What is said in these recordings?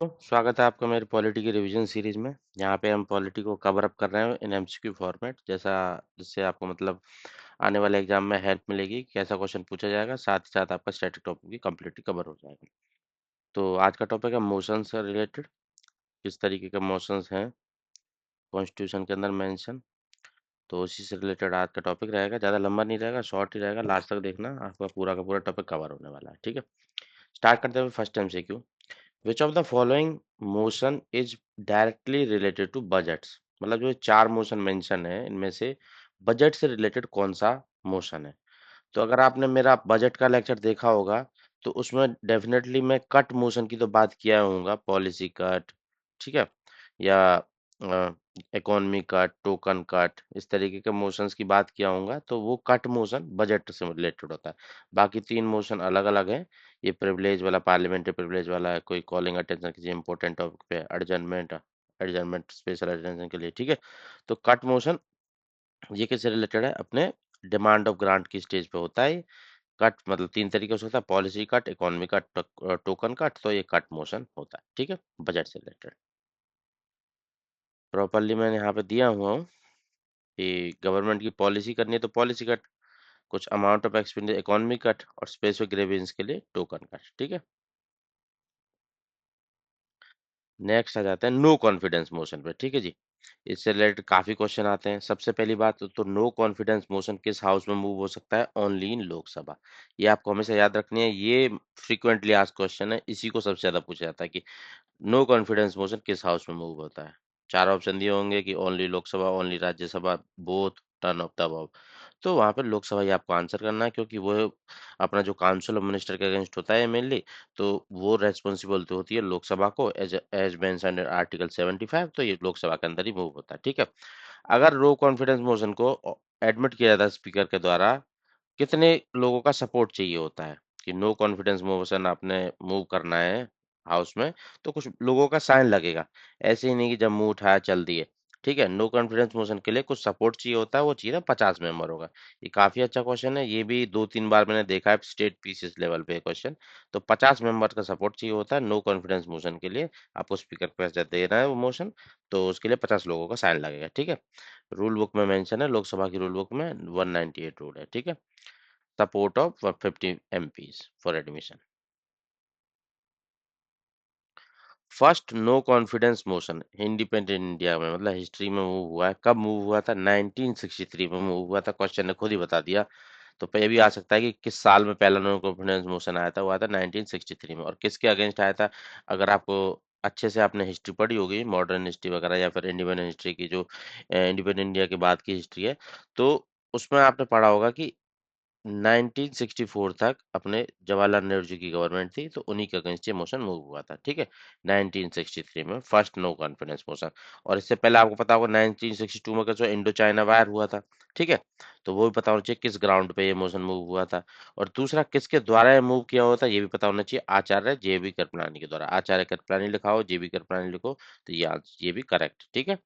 तो स्वागत है आपका मेरे पॉलिटी की रिवीजन सीरीज में। यहाँ पे हम पॉलिटी को कवर अप कर रहे हैं इन एमसीक्यू फॉर्मेट, जैसा जिससे आपको मतलब आने वाले एग्जाम में हेल्प मिलेगी, कैसा क्वेश्चन पूछा जाएगा, साथ ही साथ आपका स्टैटिक टॉपिक भी कम्प्लीटली कवर हो जाएगा। तो आज का टॉपिक है मोशन से रिलेटेड, किस तरीके के मोशंस हैं कॉन्स्टिट्यूशन के अंदर मेंशन। तो उसी से रिलेटेड आज का टॉपिक रहेगा, ज़्यादा लंबा नहीं रहेगा, शॉर्ट ही रहेगा। लास्ट तक देखना, आपका पूरा का पूरा टॉपिक कवर होने वाला है। ठीक है, स्टार्ट करते हुए first MCQ. Which of the following motion is directly related to budgets. मतलब जो चार मोशन मेंशन है, इनमें से बजट से रिलेटेड कौन सा मोशन है। तो अगर आपने मेरा बजट का लेक्चर देखा होगा, तो उसमें डेफिनेटली मैं कट मोशन की तो बात किया होऊंगा, पॉलिसी कट, ठीक है, या इकोनॉमी कट, टोकन कट, इस तरीके के मोशंस की बात किया होऊंगा। तो वो कट मोशन बजट से रिलेटेड होता है। बाकी तीन मोशन अलग अलग है। ये प्रिविलेज वाला, पार्लियामेंट्री प्रिविलेज वाला है, कोई कॉलिंग अटेंशन किसी इंपॉर्टेंट टॉपिक पे, एडजर्नमेंट, एडजर्नमेंट स्पेशल अटेंशन के लिए, ठीक है। तो कट मोशन ये किससे रिलेटेड है, अपने डिमांड ऑफ ग्रांट की स्टेज पे होता है। कट मतलब तीन तरीके से होता है, policy cut, economy cut, token cut. तो ये कट मोशन होता है, ठीक है, बजट से रिलेटेड। प्रॉपरली मैंने यहाँ पे दिया हुआ हूँ कि गवर्नमेंट की पॉलिसी करनी है तो पॉलिसी कट, कुछ amount of expenditure economy cut, और स्पेसिफिक ग्रेवियंस के लिए टोकन कट, ठीक है। नेक्स्ट आ जाते हैं नो कॉन्फिडेंस मोशन पे, ठीक है जी। इससे रिलेटेड काफी क्वेश्चन आते हैं। सबसे पहली बात तो नो कॉन्फिडेंस मोशन किस हाउस में मूव हो सकता है, ओनली इन लोकसभा। ये आपको हमेशा याद रखनी है, ये फ्रीक्वेंटली आस्क्ड क्वेश्चन है, इसी को सबसे ज्यादा पूछा जाता है कि नो कॉन्फिडेंस मोशन किस हाउस में मूव होता है। चार ऑप्शन दिए होंगे कि only Lok Sabha, only Rajya Sabha, both, turn off the above. तो वहां पे लोकसभा ही आपको आंसर करना है, क्योंकि वो अपना जो काउंसिल ऑफ मिनिस्टर के अगेंस्ट होता है मेनली, तो वो रेस्पॉन्सिबिलिटी होती है लोकसभा को, as as mentioned in article 75। तो ये लोकसभा के अंदर ही मूव होता है, ठीक है। अगर लो कॉन्फिडेंस मोशन को एडमिट किया जाता है स्पीकर के द्वारा, कितने लोगों का सपोर्ट चाहिए होता है कि नो कॉन्फिडेंस मोशन आपने मूव करना है हाउस में, तो कुछ लोगों का साइन लगेगा। ऐसे ही नहीं कि जब मुंह उठाया चल दिए, ठीक है। नो कॉन्फिडेंस मोशन के लिए कुछ सपोर्ट चाहिए होता है, वो चाहिए ना 50 मेंबर होगा। ये काफी अच्छा क्वेश्चन है, ये भी दो तीन बार मैंने देखा है स्टेट पीसीएस लेवल पे क्वेश्चन। तो 50 मेंबर का सपोर्ट चाहिए होता है नो कॉन्फिडेंस मोशन के लिए। आपको स्पीकर पे जब दे रहा है वो मोशन, तो उसके लिए 50 लोगों का साइन लगेगा, ठीक है। रूल बुक में मेंशन है, लोकसभा की रूल बुक में 198 रूल है, ठीक है। support of 150 MPs for admission. First no confidence motion independent India में, मतलब हिस्ट्री में मूव हुआ है। कब मूव हुआ था, 1963 में मूव हुआ था। क्वेश्चन ने खुद ही बता दिया। तो ये भी आ सकता है कि किस साल में पहला नो कॉन्फिडेंस मोशन आया था। वो आया था 1963 में, और किसके अगेंस्ट आया था। अगर आपको अच्छे से आपने हिस्ट्री पढ़ी होगी, मॉडर्न हिस्ट्री वगैरह, या फिर इंडिपेंडेंट हिस्ट्री की जो इंडिपेंडेंट इंडिया के बाद की हिस्ट्री है, तो उसमें आपने पढ़ा होगा कि 1964 तक अपने जवाहरलाल नेहरू जी की गवर्नमेंट थी, तो उन्हीं के अगेंस्ट ये मोशन मूव हुआ था, ठीक है। 1963 में फर्स्ट नो कॉन्फिडेंस मोशन। और इससे पहले आपको पता होगा 1962 में जो इंडो चाइना वार हुआ था, ठीक है। तो वो भी पता होना चाहिए किस ग्राउंड पे ये मोशन मूव हुआ था। और दूसरा, किसके द्वारा ये मूव किया हुआ था, ये भी पता होना चाहिए। आचार्य JB कृपलानी के द्वारा। आचार्य कृपलानी लिखा हो, JB कृपलानी लिखो, तो ये भी करेक्ट, ठीक है।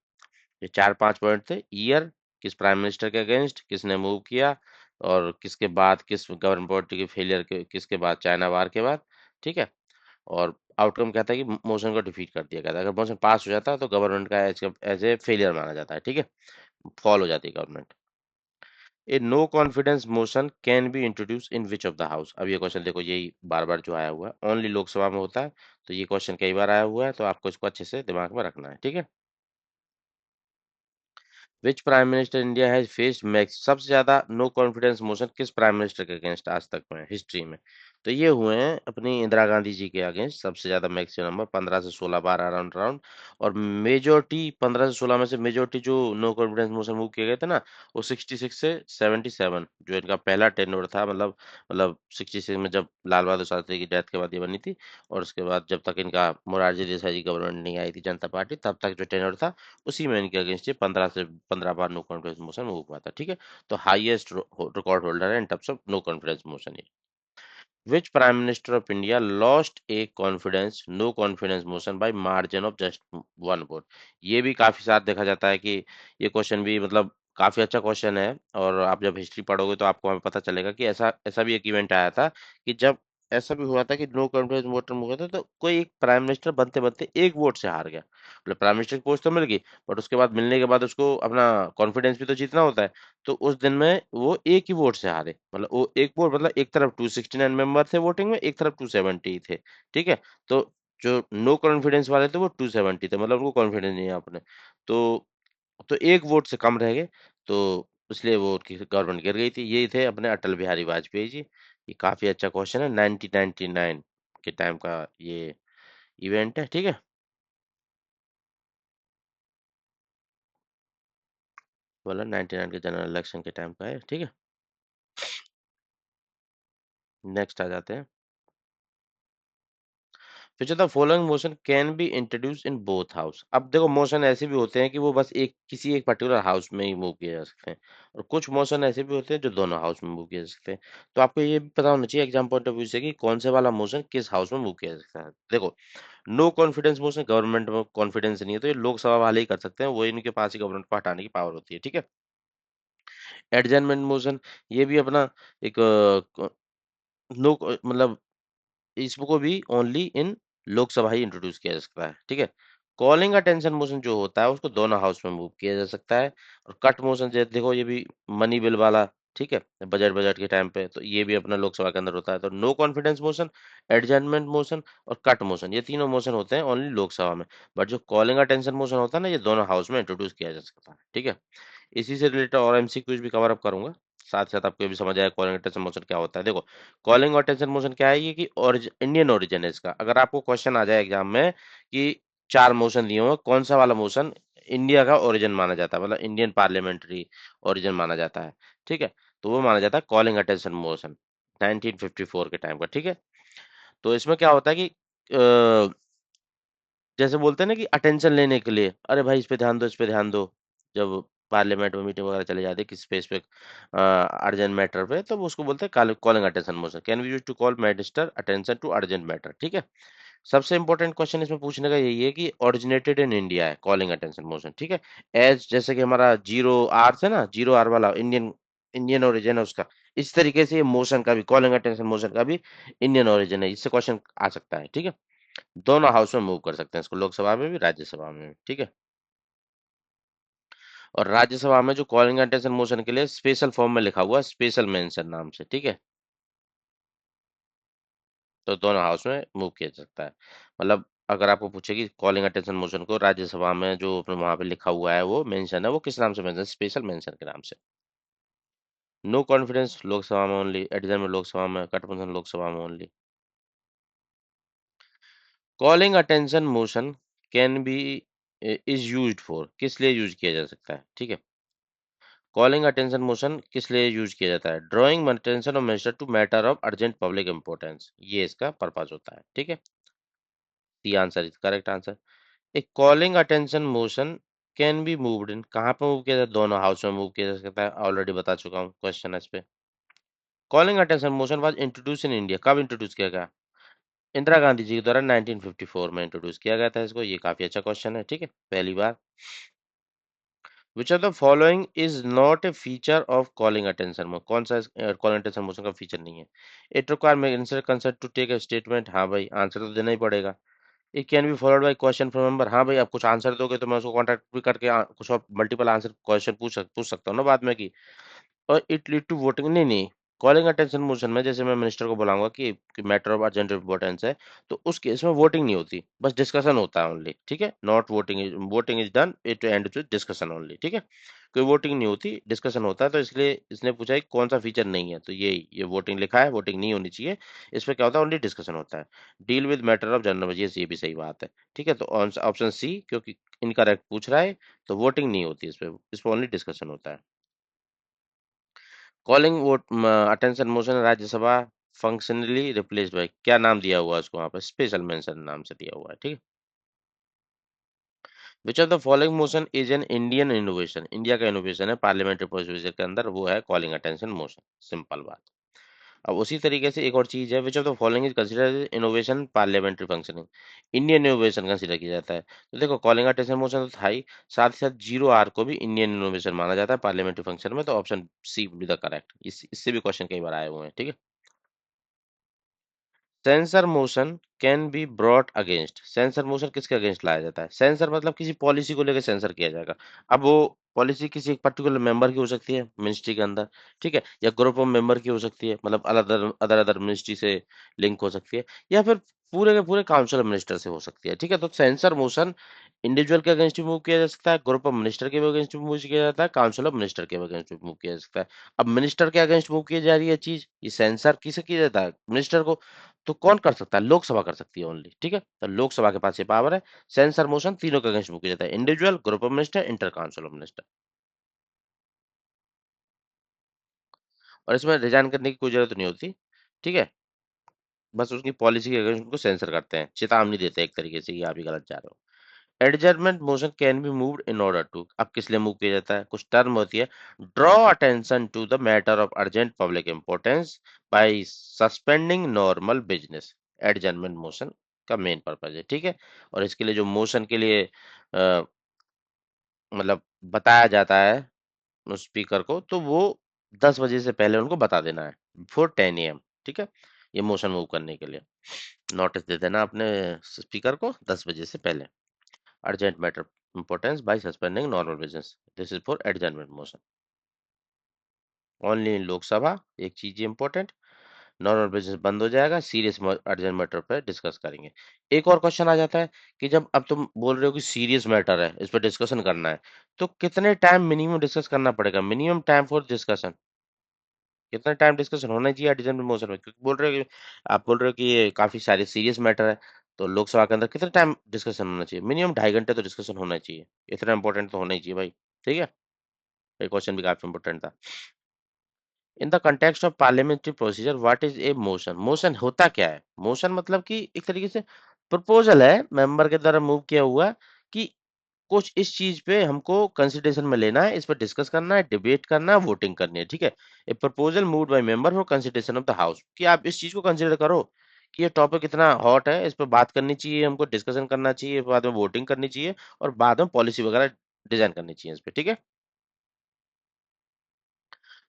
ये चार पांच पॉइंट थे। ईयर, किस प्राइम मिनिस्टर के अगेंस्ट किसने मूव किया, और किसके बाद, किस गवर्नमेंट पॉलिटी के फेलियर के, किसके बाद, चाइना वार के बाद, ठीक है। और आउटकम कहता है कि मोशन को डिफीट कर दिया गया था। अगर मोशन पास हो जाता है तो गवर्नमेंट का एज ए फेलियर माना जाता है, ठीक है, फॉल हो जाती है government. A no confidence motion can be introduce in which of the house. अब ये क्वेश्चन देखो, यही बार बार जो आया हुआ है, ओनली लोकसभा में होता है। तो ये क्वेश्चन कई बार आया हुआ है, तो आपको इसको अच्छे से दिमाग में रखना है, ठीक है। Which prime minister India has faced max, सबसे ज्यादा नो कॉन्फिडेंस मोशन किस प्राइम मिनिस्टर के अगेंस्ट आज तक में हिस्ट्री में। तो ये हुए हैं अपनी इंदिरा गांधी जी के अगेंस्ट सबसे ज्यादा, मैक्सिमम नंबर 15 से 16 बार अराउंड राउंड। और मेजोरिटी 15 से 16 में से मेजोरिटी जो नो कॉन्फिडेंस मोशन मूव किए गए थे ना, वो 66 से 77, जो इनका पहला टेन्योर था। मतलब 66 में जब लाल बहादुर शास्त्री की डेथ के बाद ये बनी थी, और उसके बाद जब तक इनका मोरारजी देसाई जी गवर्नमेंट नहीं आई थी, जनता पार्टी, तब तक जो टेन्योर था, उसी में इनके अगेंस्ट ये 15 से 15 बार नो कॉन्फिडेंस मोशन मूव हुआ था, ठीक है। तो हाईएस्ट रिकॉर्ड होल्डर है in terms of no confidence motion ये। Which prime minister of India lost a confidence no confidence motion by margin of just 1 vote. ये भी काफी साथ देखा जाता है कि ये क्वेश्चन भी मतलब काफी अच्छा क्वेश्चन है। और आप जब हिस्ट्री पढ़ोगे तो आपको हमें पता चलेगा कि ऐसा ऐसा भी एक इवेंट आया था कि जब ऐसा भी हुआ था कि नो कॉन्फिडेंस वोटर हुआ था, तो कोई एक प्राइम मिनिस्टर बनते बनते एक वोट से हार गया, मतलब प्राइम मिनिस्टर की पोस्ट तो मिल गई, बट उसके बाद मिलने के बाद उसको अपना कॉन्फिडेंस भी तो जीतना होता है। तो उस दिन में वो एक ही वोट से हारे, मतलब वो एक वोट, मतलब एक तरफ 269 मेंबर थे वोटिंग में, एक तरफ 270 थे। ठीक है। तो जो नो कॉन्फिडेंस वाले थे वो 270 थे, मतलब उनको कॉन्फिडेंस नहीं है अपने। तो एक वोट से कम रह गए, तो इसलिए वो उनकी गवर्नमेंट गिर गई थी। यही थे अपने अटल बिहारी वाजपेयी जी। ये काफी अच्छा क्वेश्चन है, 1999 के टाइम का ये इवेंट है। ठीक है। बोला 99 के जनरल इलेक्शन के टाइम का है। ठीक है। नेक्स्ट आ जाते हैं। Which of the following motion can be introduce in both house. अब देखो, मोशन ऐसे भी होते हैं कि वो बस एक किसी एक पर्टिकुलर हाउस में ही मूव किए जा सकते हैं, और कुछ मोशन ऐसे भी होते हैं जो दोनों हाउस में मूव किए जा सकते हैं। तो आपको ये भी पता होना चाहिए एग्जाम पॉइंट ऑफ व्यू से कि कौन से वाला मोशन किस हाउस में मूव किया जा सकता है। देखो, नो कॉन्फिडेंस मोशन, गवर्नमेंट में कॉन्फिडेंस नहीं है तो ये लोकसभा वाले ही कर सकते हैं, वो इनके पास ही गवर्नमेंट को हटाने की पावर होती है। ठीक है। एडजर्नमेंट मोशन, ये भी अपना एक नो, मतलब इसको भी only in Lok Sabha he introduce किया जा सकता है। ठीक है। कॉलिंग अटेंशन मोशन जो होता है उसको दोनों हाउस में मूव किया जा सकता है। और कट मोशन जो देखो, ये भी मनी बिल वाला, ठीक है, बजट बजट के टाइम पे, तो ये भी अपना लोकसभा के अंदर होता है। तो no confidence motion, adjournment motion और कट मोशन, ये तीनों मोशन होते हैं ओनली लोकसभा में। बट जो कॉलिंग अटेंशन मोशन होता है ना, ये दोनों हाउस में इंट्रोड्यूस किया जा सकता है। ठीक है। इसी से रिलेटेड और एमसीक्यूज भी कवर अप करूंगा, साथ साथ आपको ये भी समझ आया कॉलिंग अटेंशन मोशन क्या होता है। देखो, कॉलिंग अटेंशन मोशन क्या है, ये कि इंडियन ओरिजिन है इसका। अगर आपको क्वेश्चन आ जाए एग्जाम में कि चार मोशन दिए हुए, कौन सा वाला मोशन इंडिया का ओरिजिन माना जाता है, मतलब इंडियन पार्लियामेंट्री ओरिजिन माना जाता है, ठीक है, तो वो माना जाता है कॉलिंग अटेंशन मोशन, 1954 के टाइम का। ठीक है। तो इसमें क्या होता है कि जैसे बोलते हैं ना कि अटेंशन लेने के लिए, अरे भाई इस पे ध्यान दो, इस पे ध्यान दो, जब पार्लियामेंट में मीटिंग वगैरह चले जाते हैं किसी पे, इस पे अर्जेंट मैटर पे, तो वो उसको बोलते हैं calling attention motion, can be use to call minister attention to urgent matter. ठीक है। सबसे इंपॉर्टेंट क्वेश्चन इसमें पूछने का यही है कि ओरिजिनेटेड इन इंडिया है कॉलिंग अटेंशन मोशन। ठीक है। एज जैसे कि हमारा जीरो आर है ना, जीरो आर वाला इंडियन, इंडियन ओरिजिन है उसका, इस तरीके से ये मोशन का भी, कॉलिंग अटेंशन मोशन का भी इंडियन ओरिजिन है, इससे क्वेश्चन आ सकता है। ठीक है। दोनों हाउस में मूव कर सकते हैं इसको, लोकसभा में भी राज्यसभा में भी। ठीक है। और राज्यसभा में जो कॉलिंग अटेंशन मोशन के लिए स्पेशल फॉर्म में लिखा हुआ है, स्पेशल मेंशन नाम से। ठीक है। तो दोनों हाउस में मूव किया जा सकता है। मतलब अगर आपको पूछे कि कॉलिंग अटेंशन मोशन को राज्यसभा में जो अपने वहां पे लिखा हुआ है वो मेंशन है, वो किस नाम से मेंशन, स्पेशल मेंशन के नाम से। नो कॉन्फिडेंस लोकसभा में ओनली, एडजर्न में लोकसभा में, कट मोशन लोकसभा में only. Calling attention motion can B is used for, किस लिए यूज किया जा सकता है। ठीक है। कॉलिंग अटेंशन मोशन किस लिए यूज किया जाता है, drawing attention of minister to matter of urgent public importance, ये इसका पर्पज होता है। ठीक है। C answer is correct answer. एक calling attention motion can be moved in, कहाँ पे मूव किया जाता है, दोनों हाउस में मूव किया जा सकता है, ऑलरेडी बता चुका हूँ क्वेश्चन है इस पे। Calling attention motion was introduce in India, कब इंट्रोड्यूस किया गया, इंदिरा गांधी जी के द्वारा 1954 में इंट्रोड्यूस किया गया था इसको। ये काफी अच्छा क्वेश्चन है। ठीक है। पहली बार। Which of the following is not a feature of calling attention motion, कौन सा कॉलिंग अटेंशन मोशन का फीचर नहीं है। It require answer concert to take a statement, हाँ भाई आंसर तो देना ही पड़ेगा। It can be followed by question from member, हाँ भाई आप कुछ आंसर दोगे तो मैं उसको कॉन्टैक्ट भी करके कुछ और मल्टीपल आंसर क्वेश्चन पूछ सकता हूँ ना बाद में, कि और इट लीड टू वोटिंग, नहीं नहीं, कॉलिंग अटेंशन मोशन में जैसे मैं मिनिस्टर को बुलाऊंगा कि मैटर ऑफ अर्जेंट इम्पोर्टेंस है, तो उस केस में वोटिंग नहीं होती, बस डिस्कशन होता है ओनली। ठीक है। Not voting, voting is done it and with discussion only. ठीक है। कोई वोटिंग नहीं होती, डिस्कशन होता है, तो इसलिए इसने पूछा है कि कौन सा फीचर नहीं है, तो ये वोटिंग लिखा है, वोटिंग नहीं होनी चाहिए। इस पे क्या होता है, ओनली डिस्कशन होता है। Deal with matter of general, ये भी सही बात है। ठीक है। तो ऑप्शन सी, क्योंकि इनकरेक्ट पूछ रहा है, तो वोटिंग नहीं होती इस पे ओनली डिस्कशन होता है। Calling vote attention motion Rajya Sabha functionally replaced by, क्या नाम दिया हुआ है उसको, वहां पर स्पेशल मेंशन नाम से दिया हुआ है। ठीक है। विच of the following motion is an Indian innovation, India का इनोवेशन है पार्लियामेंट्री प्रोसीजर के अंदर, वो है कॉलिंग अटेंशन मोशन। सिंपल बात। अब उसी तरीके से एक और चीज है, विच of the following is considered innovation parliamentary functioning, Indian innovation consider किया जाता है। तो देखो, कॉलिंग अटेंशन मोशन तो था ही, साथ ही साथ जीरो आर को भी इंडियन इनोवेशन माना जाता है पार्लियामेंट्री फंक्शन में, तो option C be the correct. इससे भी क्वेश्चन कई बार आए हुए हैं। ठीक है। Censure motion can be brought against. Censure motion किसके अगेंस्ट लाया जाता है? सेंसर मतलब किसी पॉलिसी को लेकर सेंसर किया जाएगा। अब वो पॉलिसी किसी एक पर्टिकुलर मेंबर की हो सकती है मिनिस्ट्री के अंदर, ठीक है, या ग्रुप ऑफ मेंबर की हो सकती है, मतलब अदर अदर अदर मिनिस्ट्री से लिंक हो सकती है, या फिर पूरे के पूरे काउंसिल ऑफ मिनिस्टर से हो सकती है, ठीक है। तो सेंसर मोशन इंडिविजुअल के अगेंस्ट भी मूव किया जा सकता है, ग्रुप ऑफ मिनिस्टर के भी अगेंस्ट भी मूव किया जाता है, काउंसिल ऑफ मिनिस्टर के भी अगेंस्ट भी मूव किया जा सकता है। अब मिनिस्टर के अगेंस्ट मूव की जा रही है चीज, ये सेंसर किसे किया जाता है? मिनिस्टर को। तो कौन कर सकता है? लोकसभा कर सकती है ओनली, ठीक है। तो लोकसभा के पास ये पावर है। सेंसर मोशन तीनों के अगेंस्ट मूव किया जाता है, individual, group of minister, inter council of minister. और इसमें रिजाइन करने की कोई जरूरत नहीं होती, ठीक है। बस उसकी पॉलिसी के अगेंस्ट उनको सेंसर करते हैं, चेतावनी देते हैं एक तरीके से, ये आप ही गलत जा रहे हो। Adjournment motion can be moved in order to, अब किस लिए मूव किया जाता है? कुछ टर्म होती है। Draw attention to the matter of urgent public importance by suspending normal business. Adjournment motion का मेन पर्पज है, ठीक है। और इसके लिए जो मोशन के लिए मतलब बताया जाता है उस स्पीकर को, तो वो 10 बजे से पहले उनको बता देना है, बिफोर 10 AM, ठीक है। ये मोशन मूव करने के लिए नोटिस दे देना अपने स्पीकर को 10 बजे से पहले। Urgent matter importance by suspending normal business, this is for adjournment motion. Only in Lok Sabha, एक चीज इंपॉर्टेंट, नॉर्मल बिजनेस बंद हो जाएगा, सीरियस अर्जेंट मैटर पे डिस्कस करेंगे। एक और क्वेश्चन आ जाता है कि जब अब तुम बोल रहे हो कि सीरियस मैटर है, इस पर डिस्कशन करना है, तो कितने टाइम मिनिमम डिस्कस करना पड़ेगा? मिनिमम टाइम फॉर डिस्कशन, कितना टाइम डिस्कशन होना चाहिए अर्जेंट मोशन में? क्योंकि बोल रहे हो कि आप बोल रहे हो कि ये काफी सारे सीरियस मैटर है, तो लोकसभा के अंदर कितना टाइम डिस्कशन होना चाहिए? मिनिमम 2.5 घंटे तो डिस्कशन होना चाहिए, इतना इंपॉर्टेंट तो होना ही चाहिए भाई, ठीक है। ये क्वेश्चन भी काफी इंपॉर्टेंट था। In the context of parliamentary procedure what is a motion? Motion होता क्या है? मोशन मतलब कि एक तरीके से प्रपोजल है मेंबर के द्वारा मूव किया हुआ, कि कुछ इस चीज पे हमको कंसिडरेशन में लेना है, इस पर डिस्कस करना है, डिबेट करना है, वोटिंग करनी है, ठीक है। ए proposal moved by member for consideration of the house, कि आप इस चीज को कंसिडर करो कि ये टॉपिक इतना हॉट है, इस पर बात करनी चाहिए, हमको डिस्कशन करना चाहिए, बाद में वोटिंग करनी चाहिए, और बाद में पॉलिसी वगैरह डिजाइन करनी चाहिए इस पे, ठीक है।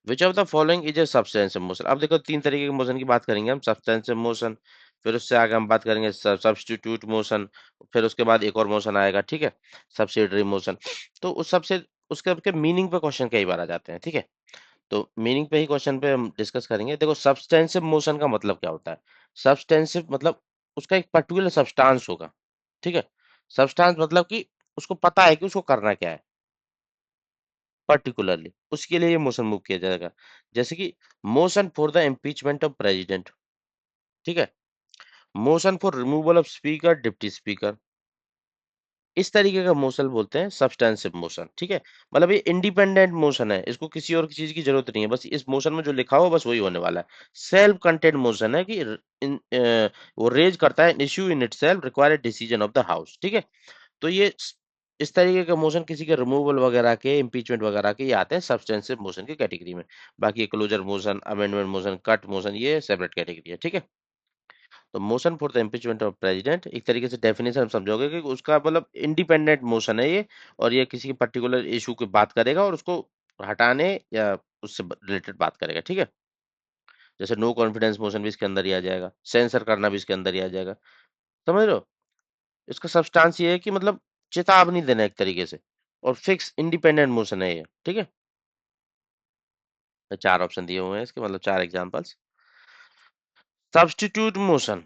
विच of the following is a substantial motion? अब देखो तीन तरीके के मोशन की बात करेंगे हम। सब्सटेंशियल मोशन, फिर उससे आगे हम बात करेंगे सब्स्टिट्यूट मोशन, फिर उसके बाद एक और मोशन आएगा, ठीक है, सब्सिडरी मोशन। तो उस सबसे उसके मीनिंग पे क्वेश्चन कई बार आ जाते हैं, ठीक है। तो मीनिंग पे ही क्वेश्चन पे हम डिस्कस करेंगे। देखो सब्सटेंसिव मोशन का मतलब क्या होता है? सब्सटेंसिव मतलब उसका एक पर्टिकुलर सब्सटेंस होगा, ठीक है। सब्सटेंस मतलब कि उसको पता है कि उसको करना क्या है पर्टिकुलरली, उसके लिए ये मोशन मूव किया जाएगा। जैसे कि motion for the impeachment of president, ठीक है, motion for removal of speaker deputy speaker, इस तरीके का मोशन बोलते हैं सब्सटेंसिव मोशन, ठीक है। मतलब ये इंडिपेंडेंट मोशन है, इसको किसी और चीज की जरूरत नहीं है, बस इस मोशन में जो लिखा हो बस वही होने वाला है। सेल्फ कंटेंट मोशन है कि वो रेज करता है issue in itself required decision of the house, ठीक है। तो ये इस तरीके के मोशन किसी के रिमूवल वगैरह के, इम्पीचमेंट वगैरह के, ये आते हैं सब्सटेंसिव मोशन की कैटेगरी में। बाकी closure motion, amendment motion, cut motion, ये सेपरेट कैटेगरी है, ठीक है। तो motion for the impeachment of president एक तरीके से डेफिनेशन हम समझोगे कि उसका मतलब इंडिपेंडेंट मोशन है ये, और ये किसी पर्टिकुलर इशू की बात करेगा और उसको हटाने या उससे रिलेटेड बात करेगा, ठीक है। जैसे नो कॉन्फिडेंस मोशन भी इसके अंदर ही आ जाएगा, सेंसर करना भी इसके अंदर ही आ जाएगा, समझ रहे हो। इसका सब्सटेंस ये है कि मतलब चेतावनी देना एक तरीके से, और फिक्स इंडिपेंडेंट मोशन है ये, ठीक है। तो चार ऑप्शन दिए हुए हैं इसके, मतलब चार एग्जांपल्स। सब्स्टिट्यूट मोशन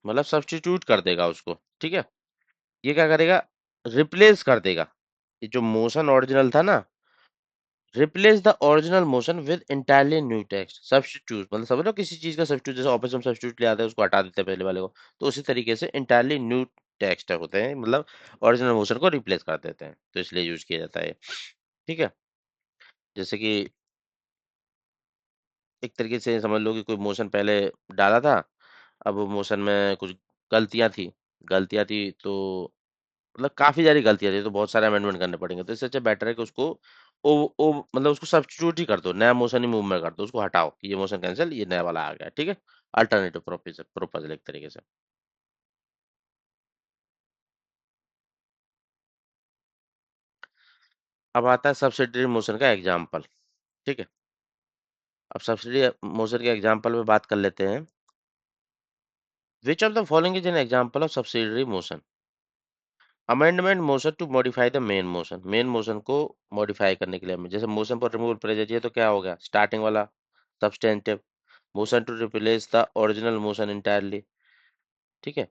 मतलब सब्स्टिट्यूट कर देगा उसको, ठीक है। ये क्या करेगा? रिप्लेस कर देगा। ये जो मोशन ओरिजिनल था ना, replace the original motion with entirely new text. Substitute मतलब समझ लो किसी चीज का सब्स्टिट्यूट, जैसे ऑफिस में सब्स्टिट्यूट ले आते हैं उसको हटा देते हैं पहले वाले को, तो उसी तरीके से इंटायरली न्यू टेक्स्ट होते हैं, मतलब ओरिजिनल मोशन को रिप्लेस कर देते हैं, तो इसलिए यूज किया जाता है, ठीक है। जैसे कि एक तरीके से समझ लो कि कोई मोशन पहले डाला था, अब वो मोशन में कुछ गलतियां थी, गलतियां थी तो मतलब काफी सारी गलतियां थी, तो बहुत सारे अमेंडमेंट करने पड़ेंगे, तो इससे अच्छा बेटर है कि उसको मतलब उसको सब्स्टिट्यूट ही कर दो, नया मोशन ही मूव में कर दो, उसको हटाओ कि ये मोशन कैंसिल, ये नया वाला आ गया, ठीक है। अल्टरनेटिव प्रोपोजल प्रोपोजल एक तरीके से। अब आता है सब्सिडरी मोशन का एग्जाम्पल, ठीक है। अब सब्सिडरी मोशन के एग्जाम्पल में बात कर लेते हैं। Which of the following is an example of subsidiary motion? Amendment motion to modify the main motion, main motion को मॉडिफाई करने के लिए जैसे मोशन पर रिमूवल प्रेजेंट है तो क्या हो गया स्टार्टिंग वाला substantive, motion to replace the original motion entirely. ठीक है,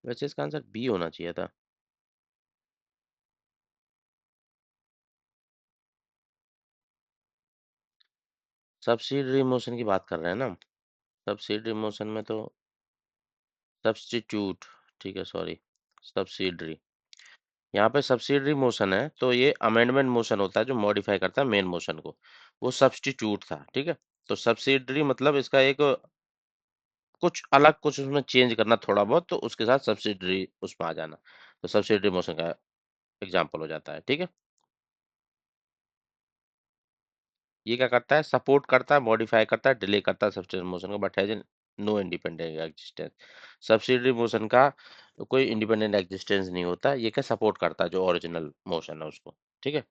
वैसे इसका आंसर बी होना चाहिए था। सब्सिडरी मोशन की बात कर रहे हैं ना, सब्सिडरी मोशन में तो सब्स्टिट्यूट, ठीक है सॉरी, सब्सिडरी, यहाँ पे सब्सिडरी मोशन है तो ये अमेंडमेंट मोशन होता है जो मॉडिफाई करता है मेन मोशन को, वो सब्स्टिट्यूट था। ठीक है, तो सब्सिडरी मतलब इसका एक कुछ अलग, कुछ उसमें चेंज करना थोड़ा बहुत, तो उसके साथ सब्सिडरी उसमें आ जाना, तो सब्सिडरी मोशन का एग्जाम्पल हो जाता है। ठीक है, ये क्या करता है, सपोर्ट करता है, मॉडिफाई करता है, डिले करता है सब्सिडरी मोशन को, but has no independent existence. Subsidiary motion का कोई इंडिपेंडेंट एग्जिस्टेंस नहीं होता, ये क्या सपोर्ट करता है जो ओरिजिनल मोशन है उसको। ठीक है,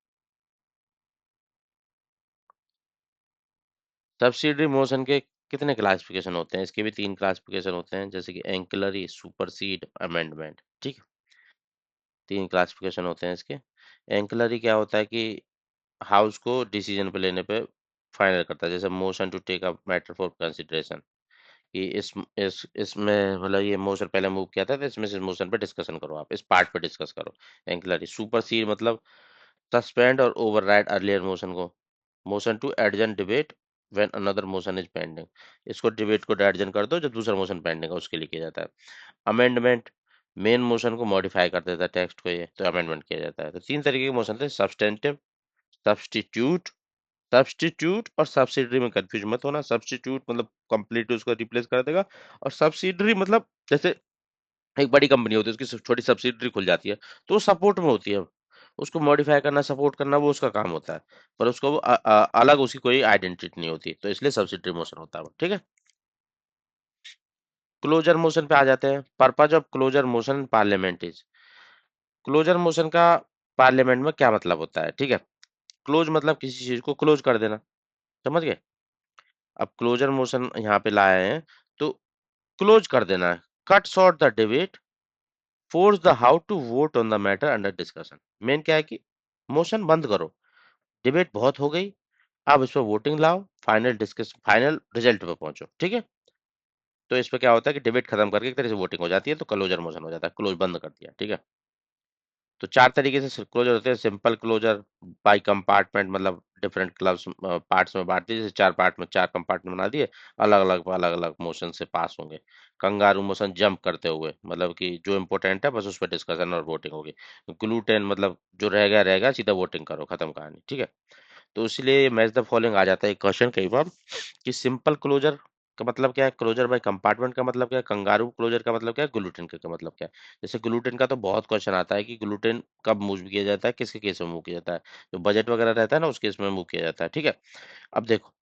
सब्सिडरी मोशन के कितने क्लासिफिकेशन होते हैं, इसके भी तीन क्लासिफिकेशन होते हैं, जैसे कि एंकिलरी, सुपरसीड, अमेंडमेंट। ठीक है, तीन क्लासिफिकेशन होते हैं इसके। एंकिलरी क्या होता है कि हाउस को डिसीजन पे लेने पे फाइनल करता है, जैसे motion to take a matter for consideration, कि इस इसमें मतलब ये मोशन पहले मूव किया था तो इसमें से मोशन पे डिस्कशन करो, आप इस पार्ट पे डिस्कस करो। एंकिलरी सुपरसीड मतलब सस्पेंड और ओवरराइड अर्लियर मोशन को, motion to adjourn debate when another motion is pending, इसको डिबेट को एडजन कर दो जब दूसरा मोशन पेंडिंग है उसके लिए किया जाता है। अमेंडमेंट मेन मोशन को मॉडिफाई कर देता है टेक्स्ट को, ये तो अमेंडमेंट किया जाता है। तो तीन तरीके के मोशन थे, सब्सटेंटिव, सब्स्टिट्यूट, सब्स्टिट्यूट और सब्सिडरी में कंफ्यूज मत होना। सब्स्टिट्यूट मतलब कंप्लीट उसको रिप्लेस कर देगा, और सब्सिडरी मतलब जैसे एक बड़ी कंपनी होती है उसकी छोटी सब्सिडरी खुल जाती है तो वो सपोर्ट में होती है, उसको मॉडिफाई करना, सपोर्ट करना वो उसका काम होता है, पर उसको वो अलग उसकी कोई आइडेंटिटी नहीं होती, तो इसलिए सब्सिडरी मोशन होता है वो। ठीक है, क्लोजर मोशन पे आ जाते हैं। Purpose of closure motion parliament is, closure motion का पार्लियामेंट में क्या मतलब होता है? ठीक है, क्लोज मतलब किसी चीज को क्लोज कर देना, समझ गए। अब क्लोजर मोशन यहाँ पे लाए हैं तो क्लोज कर देना है, cut short the debate, force the how to vote on the matter under discussion. Main क्या है कि मोशन बंद करो, डिबेट बहुत हो गई, अब इस पर वोटिंग लाओ, फाइनल डिस्कस, फाइनल रिजल्ट पे पहुंचो। ठीक है, तो इस पे क्या होता है कि डिबेट खत्म करके एक तरह से वोटिंग हो जाती है, तो क्लोजर मोशन हो जाता है, क्लोज बंद कर दिया। ठीक है, तो चार तरीके से क्लोजर होते हैं। सिंपल क्लोजर बाय कंपार्टमेंट, मतलब डिफरेंट क्लब्स पार्ट्स में बांट दिए, जैसे चार पार्ट में चार कंपार्टमेंट बना दिए, अलग अलग मोशन से पास होंगे। कंगारू मोशन जंप करते हुए, मतलब कि जो इंपॉर्टेंट है बस उस पर डिस्कशन और वोटिंग होगी। ग्लूटेन मतलब जो रह गया रहेगा, सीधा वोटिंग करो, खत्म कहानी। ठीक है, तो इसलिए मैच द फॉलोइंग आ जाता है क्वेश्चन कई बार, कि सिंपल क्लोजर का मतलब क्या है, क्लोजर बाय कंपार्टमेंट का मतलब क्या है, कंगारू क्लोजर का मतलब क्या है, ग्लूटेन का मतलब क्या है। जैसे ग्लूटेन का तो बहुत क्वेश्चन आता है कि ग्लूटेन कब मूव किया जाता है, किसके केस में मूव किया जाता है, जो बजट वगैरह रहता है ना उस केस में मूव किया जाता है। ठीक है, अब देखो,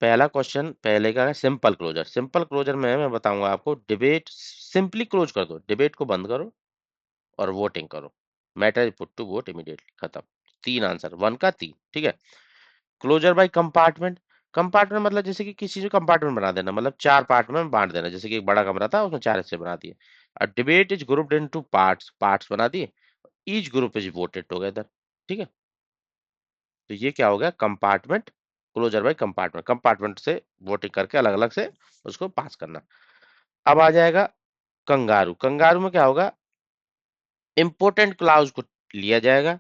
पहला क्वेश्चन पहले का है सिंपल क्लोजर। सिंपल क्लोजर में मैं बताऊंगा आपको, डिबेट सिंपली क्लोज कर दो, डिबेट को बंद करो और वोटिंग करो, matter put to vote immediately, खत्म। तीन आंसर, वन का तीन। ठीक है, क्लोजर बाय कंपार्टमेंट, कंपार्टमेंट मतलब जैसे कि किसी चीज को कंपार्टमेंट बना देना, मतलब चार पार्ट में बांट देना, जैसे कि एक बड़ा कमरा था उसमें चार हिस्से बना दिए। और debate is grouped into parts, parts बना दिए, each group is voted together. ठीक है, तो ये क्या हो गया, compartment, closure by compartment, compartment से वोटिंग करके अलग अलग से उसको पास करना। अब आ जाएगा कंगारू, कंगारू में क्या होगा, इंपोर्टेंट क्लाउज को लिया जाएगा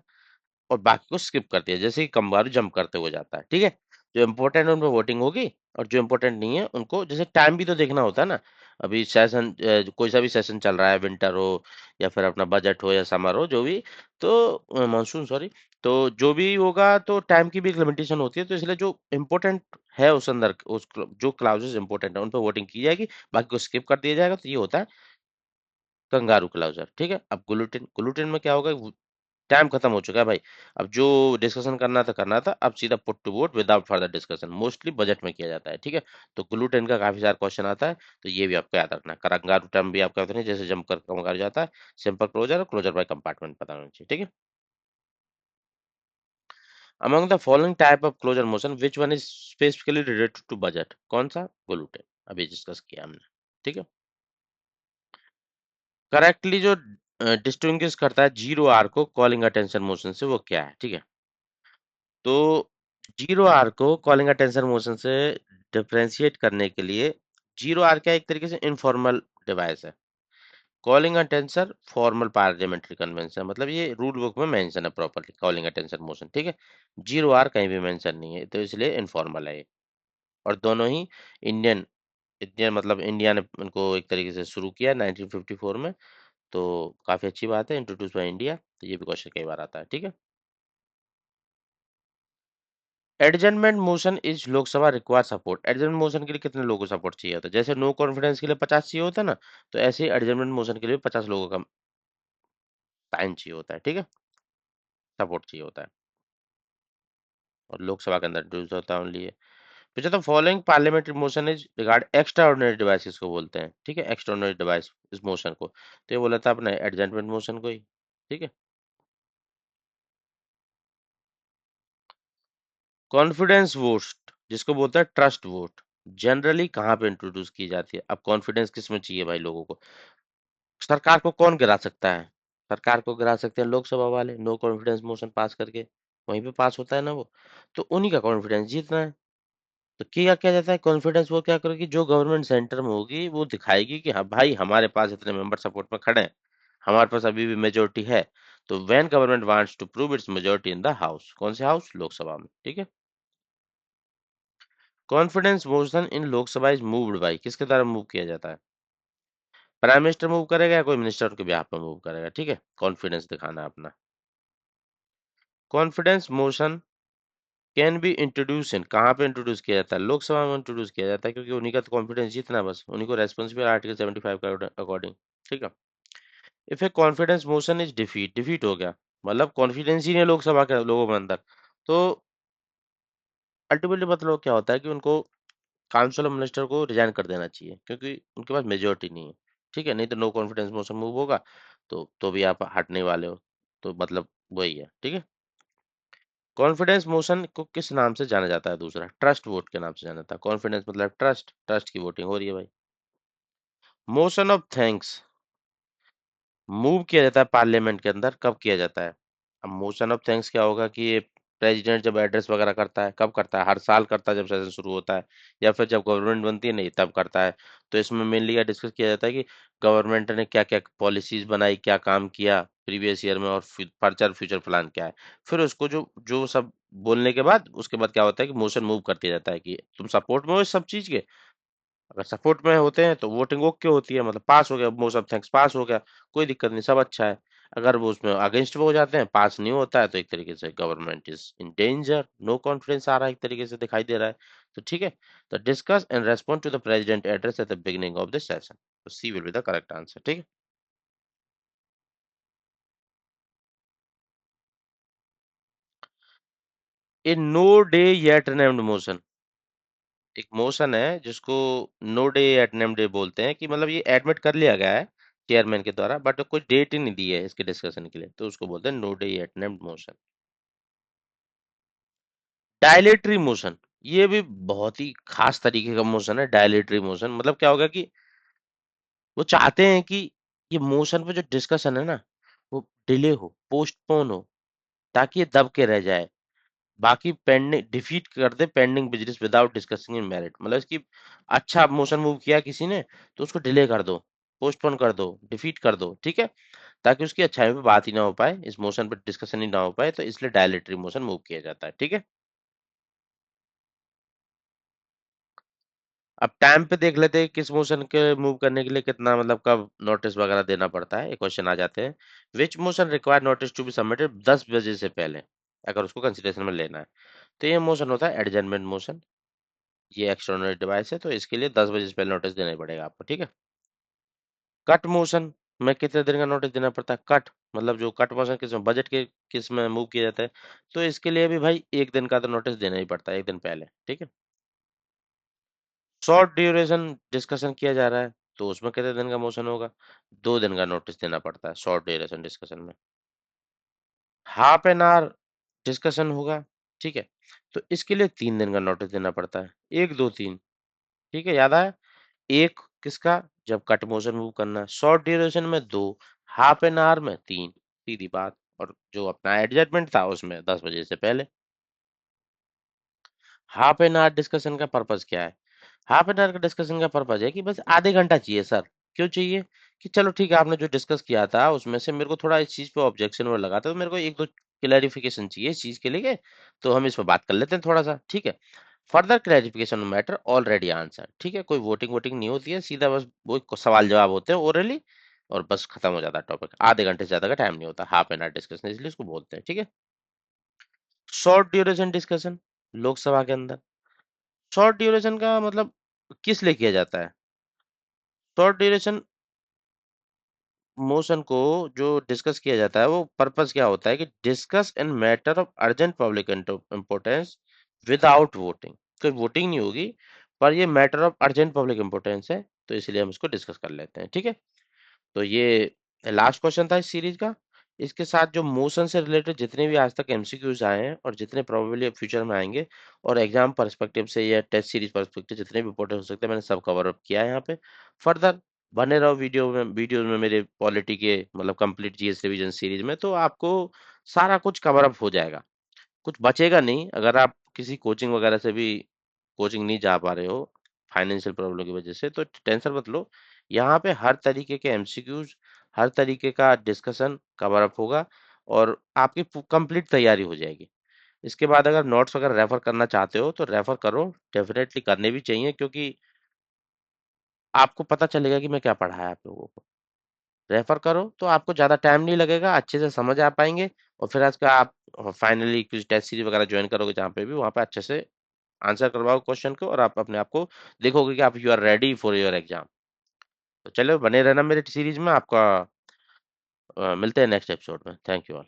और बाकी को स्किप कर दिया, जैसे कि कंबारू जंप करते हुए जाता है। ठीक है, जो इंपॉर्टेंट है उन पर वोटिंग होगी, और जो इंपॉर्टेंट नहीं है उनको, जैसे टाइम भी तो देखना होता है ना, अभी सेशन कोई सा भी सेशन चल रहा है, विंटर हो या फिर अपना बजट हो या समर हो, जो भी, तो मानसून सॉरी, तो जो भी होगा तो टाइम की भी एक लिमिटेशन होती है, तो इसलिए जो इंपॉर्टेंट है उस अंदर जो क्लाउजेस इंपॉर्टेंट है उन पर वोटिंग की जाएगी, बाकी को स्किप कर दिया जाएगा, तो ये होता है कंगारू क्लाउजर। ठीक है, अब ग्लूटेन, ग्लूटेन में क्या होगा, टाइम खत्म हो चुका है भाई, अब जो डिस्कशन करना था, अब सीधा put to vote without further discussion, mostly budget में किया जाता है। ठीक है, तो ग्लूटेन का काफी सारा क्वेश्चन आता है, तो ये भी आपको याद रखना है। कंगारू टर्म भी आपका होता है, जैसे जंप कर कंगारू जाता है, सिंपल क्लोजर और क्लोजर बाय कंपार्टमेंट पता होना चाहिए। ठीक है, among the following type of closure motion which one is specifically related to budget? कौन सा? ग्लूटेन, अभी डिस्कस किया हमने। ठीक है। करेक्टली जो डिस्टिंग्विश करता है जीरो आर को कॉलिंग अटेंशन मोशन से, वो क्या है? ठीक है। तो जीरो आर को कॉलिंग अटेंशन मोशन से डिफरेंशिएट करने के लिए, जीरो आर क्या एक तरीके से इनफॉर्मल डिवाइस है, calling attention formal parliamentary convention, मतलब ये रूल बुक में मेंशन है प्रॉपर्ली कॉलिंग अटेंशन मोशन। ठीक है। जीरो आर कहीं भी मेंशन नहीं है, तो इसलिए इनफॉर्मल है ये। और दोनों ही इंडियन, इंडियन मतलब इंडिया ने उनको एक तरीके से शुरू किया 1954 में। तो काफी अच्छी बात है, इंट्रोड्यूस बाय इंडिया, तो ये भी क्वेश्चन कई बार आता है। ठीक है। Adjournment motion is Lok Sabha require support, adjournment motion के लिए कितने लोगों को सपोर्ट चाहिए होता है? जैसे नो कॉन्फिडेंस के लिए 50 चाहिए होता है ना, तो ऐसे ही एडजमेंट मोशन के लिए 50 लोगों का साइन चाहिए होता है। ठीक है। सपोर्ट चाहिए होता है, और लोकसभा के अंदर इंट्रोड्यूस होता है ओनली ये। पीछे तो following parliamentary motion is regard extra ordinary device को बोलते हैं। ठीक है। एक्स्ट्रा ऑर्डिनरी डिवाइस इस मोशन को, तो ये बोला था अपने एडजमेंट मोशन को ही। ठीक है। कॉन्फिडेंस वोट जिसको बोलते हैं ट्रस्ट वोट, जनरली कहाँ पे इंट्रोड्यूस की जाती है? अब कॉन्फिडेंस किस में चाहिए भाई लोगों को? सरकार को कौन गिरा सकता है? सरकार को गिरा सकते हैं लोकसभा वाले, नो कॉन्फिडेंस मोशन पास करके, वहीं पे पास होता है ना वो। तो उन्हीं का कॉन्फिडेंस जीतना है। तो किया क्या जाता है कॉन्फिडेंस, वो क्या करेगी, जो गवर्नमेंट सेंटर में होगी वो दिखाएगी कि हाँ भाई हमारे पास इतने मेंबर सपोर्ट में खड़े हैं, हमारे पास अभी भी मेजोरिटी है। तो when government wants to prove its majority in the house, कौन से हाउस? लोकसभा में। ठीक है। Confidence motion in Lok Sabha is moved by, किसके द्वारा मूव किया जाता है? प्राइम मिनिस्टर मूव करेगा या कोई मिनिस्टर के बिहाफ पे मूव करेगा? ठीक है। कॉन्फिडेंस दिखाना है अपना। Confidence motion can be introduce इन, कहाँ पे इंट्रोड्यूस किया जाता है? लोकसभा में इंट्रोड्यूस किया जाता है, क्योंकि उन्हीं का तो कॉन्फिडेंस जीतना है, बस उन्हीं को रेस्पॉन्सिबल आर्टिकल 75 के अकॉर्डिंग। ठीक है। If A confidence motion is defeat, defeat हो गया मतलब कॉन्फिडेंस ही नहीं है लोकसभा के लोगों के अंदर, तो अल्टीमेटली मतलब क्या होता है कि उनको, काउंसिल ऑफ मिनिस्टर को रिजाइन कर देना चाहिए, क्योंकि उनके पास मेजोरिटी नहीं है। ठीक है। नहीं तो नो कॉन्फिडेंस मोशन मूव होगा, तो भी आप हटने वाले हो, तो मतलब वही है। ठीक है। कॉन्फिडेंस मोशन को किस नाम से जाना जाता है? दूसरा ट्रस्ट वोट के नाम से जाना जाता है। कॉन्फिडेंस मतलब ट्रस्ट, ट्रस्ट की वोटिंग हो रही है भाई। मोशन ऑफ थैंक्स मूव किया जाता है पार्लियामेंट के अंदर, कब किया जाता है? अब मोशन ऑफ थैंक्स क्या होगा कि ये प्रेसिडेंट जब एड्रेस वगैरह करता है, कब करता है? हर साल करता है जब सेशन शुरू होता है, या फिर जब गवर्नमेंट बनती है, नहीं तब करता है। तो इसमें मेनली क्या डिस्कस किया जाता है कि गवर्नमेंट ने क्या क्या पॉलिसीज बनाई, क्या काम किया प्रीवियस ईयर में, और फर्दर फ्यूचर प्लान क्या है। फिर उसको जो जो सब बोलने के बाद, उसके बाद क्या होता है कि मोशन मूव कर दिया जाता है कि तुम सपोर्ट में हो इस सब चीज के। अगर सपोर्ट में होते हैं तो वोटिंग ओके होती है, मतलब पास हो गया, मोस्ट ऑफ थैंक्स पास हो गया, कोई दिक्कत नहीं, सब अच्छा है। अगर वो उसमें अगेंस्ट वो हो जाते हैं, पास नहीं होता है, तो एक तरीके से government is in danger, no confidence आ रहा है, एक तरीके से दिखाई दे रहा है। तो ठीक है। तो discuss and respond to the president address at the beginning of this session, तो C will be the correct answer. ठीक है। A no day yet named motion, एक मोशन है जिसको no day eight name day बोलते हैं, कि मतलब ये एडमिट कर लिया गया है चेयरमैन के द्वारा, बट कोई डेट ही नहीं दी है इसके डिस्कशन के लिए, तो उसको बोलते हैं no day eight name motion. Dilatory motion, ये भी बहुत ही खास तरीके का मोशन है। डायलेटरी मोशन मतलब क्या होगा कि वो चाहते हैं कि ये मोशन पे जो डिस्कशन है ना, वो डिले हो, पोस्टपोन हो, ताकि ये दब के रह जाए, बाकी पेंडिंग डिफीट कर दे pending business without discussing in merit, मतलब इसकी अच्छा मोशन मूव किया किसी ने, तो उसको डिले कर दो, पोस्टपोन कर दो, डिफीट कर दो। ठीक है। ताकि उसकी अच्छाई पे बात ही ना हो पाए, इस मोशन पे डिस्कशन ही ना हो पाए, तो इसलिए डायलेटरी मोशन मूव किया जाता है। ठीक है। अब टाइम पे देख लेते हैं किस मोशन के मूव करने के लिए कितना, मतलब कब नोटिस वगैरह देना पड़ता है, ये क्वेश्चन आ जाते हैं। Which motion require notice to be submitted 10 बजे से पहले, अगर उसको कंसिडरेशन में लेना है, तो ये मोशन होता है एडजर्नमेंट मोशन। ये एक्सट्राऑर्डिनरी डिवाइस है, तो इसके लिए 10 बजे से पहले नोटिस देना ही पड़ेगा आपको। ठीक है। कट मोशन में कितने दिन का नोटिस देना पड़ता है? कट मतलब जो कट मोशन किस में, बजट के किस में मूव किया जाता है, तो इसके लिए भी भाई एक दिन का तो नोटिस देना ही पड़ता है, एक दिन पहले। ठीक है। शॉर्ट ड्यूरेशन डिस्कशन किया जा रहा है, तो उसमें कितने दिन का मोशन होगा? 2 दिन का नोटिस देना पड़ता है शॉर्ट ड्यूरेशन डिस्कशन में। हाफ एन आवर डिस्कशन होगा, ठीक है? तो इसके लिए 3 दिन का नोटिस देना पड़ता है। 1, 2, 3 ठीक है, याद आया? 1 किसका? जब कट मोशन मूव करना है, शॉर्ट ड्यूरेशन में 2, हाफ एन आवर में 3, सीधी बात। और जो अपना एडजस्टमेंट था उसमें 10 बजे से पहले। हाफ एन आवर डिस्कशन का पर्पस क्या है? हाफ एन आवर का डिस्कशन का पर्पस है कि बस आधे घंटा चाहिए सर। क्यों चाहिए? कि चलो ठीक है, आपने जो डिस्कस किया था उसमें से मेरे को थोड़ा इस चीज पे ऑब्जेक्शन वो लगा था, तो मेरे को एक दो क्लैरिफिकेशन चाहिए इस चीज के लिए, तो हम इस पर बात कर लेते हैं थोड़ा सा, ठीक है? Further clarification matter already answer, ठीक है? कोई वोटिंग वोटिंग नहीं होती है, सीधा बस वो सवाल जवाब होते हैं ओरली, और बस खत्म हो जाता है टॉपिक। आधे घंटे से ज्यादा का टाइम नहीं होता हाफ एन आवर डिस्कशन, इसलिए इसको बोलते हैं, ठीक है? शॉर्ट ड्यूरेशन डिस्कशन लोकसभा के अंदर, शॉर्ट ड्यूरेशन का मतलब किस लिए किया जाता है? शॉर्ट ड्यूरेशन मोशन को जो डिस्कस किया जाता है, वो पर्पस क्या होता है कि discuss in matter of urgent public importance without voting. कोई वोटिंग नहीं होगी, पर ये matter of urgent public importance है, तो इसलिए हम इसको डिस्कस कर लेते हैं, ठीक है? तो ये लास्ट क्वेश्चन था इस सीरीज का। इसके साथ जो मोशन से रिलेटेड जितने भी आज तक एमसीक्यूज आए हैं और जितने प्रोबेबली फ्यूचर में आएंगे, और एग्जाम पर्सपेक्टिव से या टेस्ट सीरीज पर्सपेक्टिव जितने भी इंपॉर्टेंट हो सकते हैं, मैंने सब कवर अप किया है यहाँ पे। फर्दर बने रहो वीडियो में मेरे पॉलिटी के मतलब कंप्लीट जीएस रिवीजन सीरीज में, तो आपको सारा कुछ कवर अप हो जाएगा, कुछ बचेगा नहीं। अगर आप किसी कोचिंग वगैरह से भी कोचिंग नहीं जा पा रहे हो फाइनेंशियल प्रॉब्लम की वजह से, तो टेंशन मत लो। यहाँ पे हर तरीके के एमसीक्यूज, हर तरीके का डिस्कशन कवर अप होगा, और आपकी कंप्लीट तैयारी हो जाएगी। इसके बाद अगर नोट्स वगैरह रेफर करना चाहते हो तो रेफर करो, डेफिनेटली करने भी चाहिए, क्योंकि आपको पता चलेगा कि मैं क्या पढ़ाया आप लोगों को। रेफर करो तो आपको ज़्यादा टाइम नहीं लगेगा, अच्छे से समझ आ पाएंगे, और फिर आज का आप फाइनली कुछ टेस्ट सीरीज वगैरह ज्वाइन करोगे जहाँ पे भी, वहाँ पे अच्छे से आंसर करवाओ क्वेश्चन को, और आप अपने आप को देखोगे कि आप you are ready for your exam. तो चलो बने रहना मेरे सीरीज में, आपका मिलते हैं नेक्स्ट एपिसोड में। Thank you all.